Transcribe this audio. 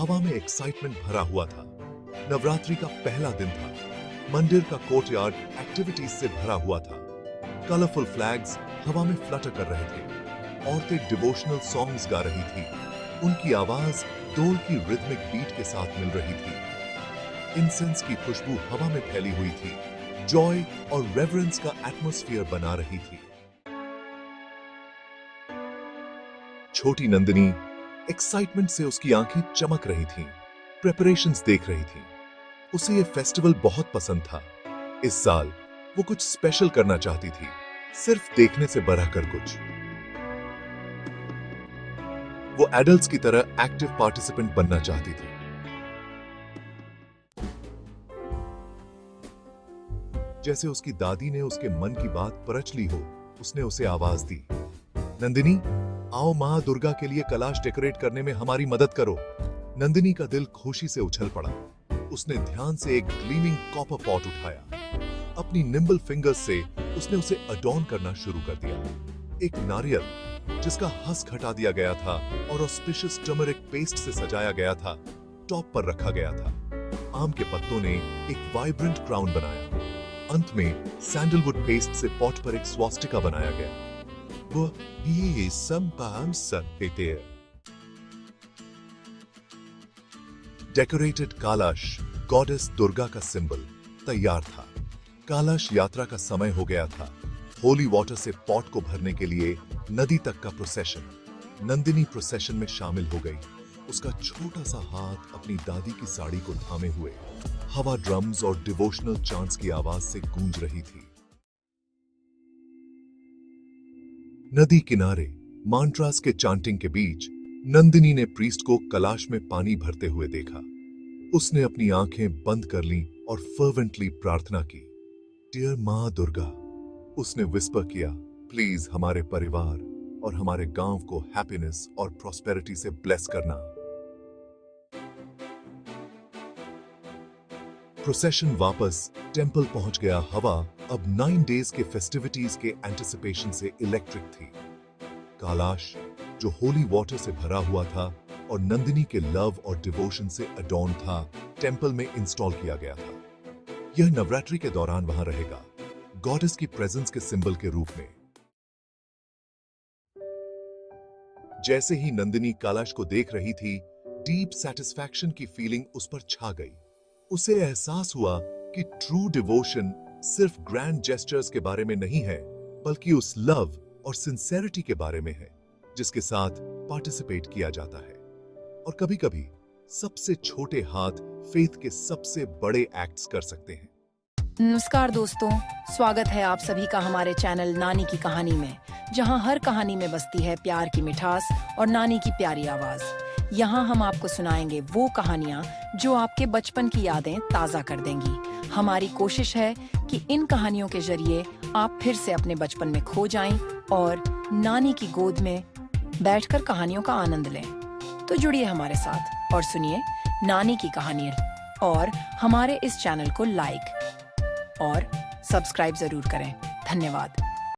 हवा में एक्साइटमेंट भरा हुआ था। नवरात्रि का पहला दिन था। मंदिर का कोर्टयार्ड एक्टिविटीज से भरा हुआ था। कलरफुल फ्लैग्स हवा में फ्लटर कर रहे थे। औरतें डिवोशनल सॉन्ग्स गा रही थी। उनकी आवाज डोल की रिदमिक बीट के साथ मिल रही थी। इंसेंस की खुशबू हवा में फैली हुई थी। जॉय और रेवरेंस का एटमॉस्फेयर बना रही थी। छोटी नंदिनी एक्साइटमेंट से उसकी आंखें चमक रही थीं। प्रेपरेशंस देख रही थी। उसे ये फेस्टिवल बहुत पसंद था। इस साल वो कुछ स्पेशल करना चाहती थी, सिर्फ देखने से बढ़कर कुछ। वो एडल्ट्स की तरह एक्टिव पार्टिसिपेंट बनना चाहती थी। जैसे उसकी दादी ने उसके मन की बात परख ली हो, उसने उसे आवाज दी, नंदिनी, आओ मां दुर्गा के लिए कलश डेकोरेट करने में हमारी मदद करो। नंदिनी का दिल खुशी से उछल पड़ा। उसने ध्यान से एक ग्लीमिंग कॉपर पॉट उठाया। अपनी निम्बल फिंगर्स से उसने उसे अडॉर्न करना शुरू कर दिया। एक नारियल जिसका हस्क हटा दिया गया था और ऑस्पिशियस टर्मरिक पेस्ट से सजाया गया था, टॉप पर रखा गया था। आम के पत्तों ने एक वाइब्रेंट क्राउन बनाया। अंत में सैंडलवुड पेस्ट से पॉट पर एक स्वास्टिका बनाया गया। वो ये संपाम सत्य। डेकोरेटेड कलश गॉडेस दुर्गा का सिंबल तैयार था। कलश यात्रा का समय हो गया था। होली वाटर से पॉट को भरने के लिए नदी तक का प्रोसेशन। नंदिनी प्रोसेशन में शामिल हो गई। उसका छोटा सा हाथ अपनी दादी की साड़ी को थामे हुए। हवा ड्रम्स और डिवोशनल चांट्स की आवाज से गूंज रही थी। नदी किनारे मांट्रास के चांटिंग के बीच नंदिनी ने प्रीस्ट को कलश में पानी भरते हुए देखा। उसने अपनी आंखें बंद कर लीं और फर्वेंटली प्रार्थना की, डियर मां दुर्गा। उसने विस्पर किया, प्लीज हमारे परिवार और हमारे गांव को हैप्पीनेस और प्रॉस्पेरिटी से ब्लेस करना। प्रोसेशन वापस टेंपल पहुंच गया। हवा अब 9 डेज के फेस्टिविटीज के एंटिसिपेशन से इलेक्ट्रिक थी। कलश जो होली वाटर से भरा हुआ था और नंदिनी के लव और डिवोशन से अडॉर्न था, टेंपल में इंस्टॉल किया गया था। यह नवरात्रि के दौरान वहां रहेगा, गॉडेस की प्रेजेंस के सिंबल के रूप में। जैसे ही नंदिनी कलश को देख रही थी, डीप सेटिस्फैक्शन की फीलिंग उस पर छा गई। उसे एहसास हुआ कि ट्रू डिवोशन सिर्फ ग्रैंड जेस्चर्स के बारे में नहीं है, बल्कि उस लव और सिंसेरिटी के बारे में है जिसके साथ पार्टिसिपेट किया जाता है। और कभी-कभी सबसे छोटे हाथ फेथ के सबसे बड़े एक्ट्स कर सकते हैं। नमस्कार दोस्तों, स्वागत है आप सभी का हमारे चैनल नानी की कहानी में, जहां हर कहानी में बसती है प्यार की मिठास और नानी की प्यारी आवाज। यहाँ हम आपको सुनाएंगे वो कहानियाँ जो आपके बचपन की यादें ताज़ा कर देंगी। हमारी कोशिश है कि इन कहानियों के जरिए आप फिर से अपने बचपन में खो जाएं और नानी की गोद में बैठकर कहानियों का आनंद लें। तो जुड़िए हमारे साथ और सुनिए नानी की कहानी और हमारे इस चैनल को लाइक और सब्सक्राइब जरूर करें। धन्यवाद।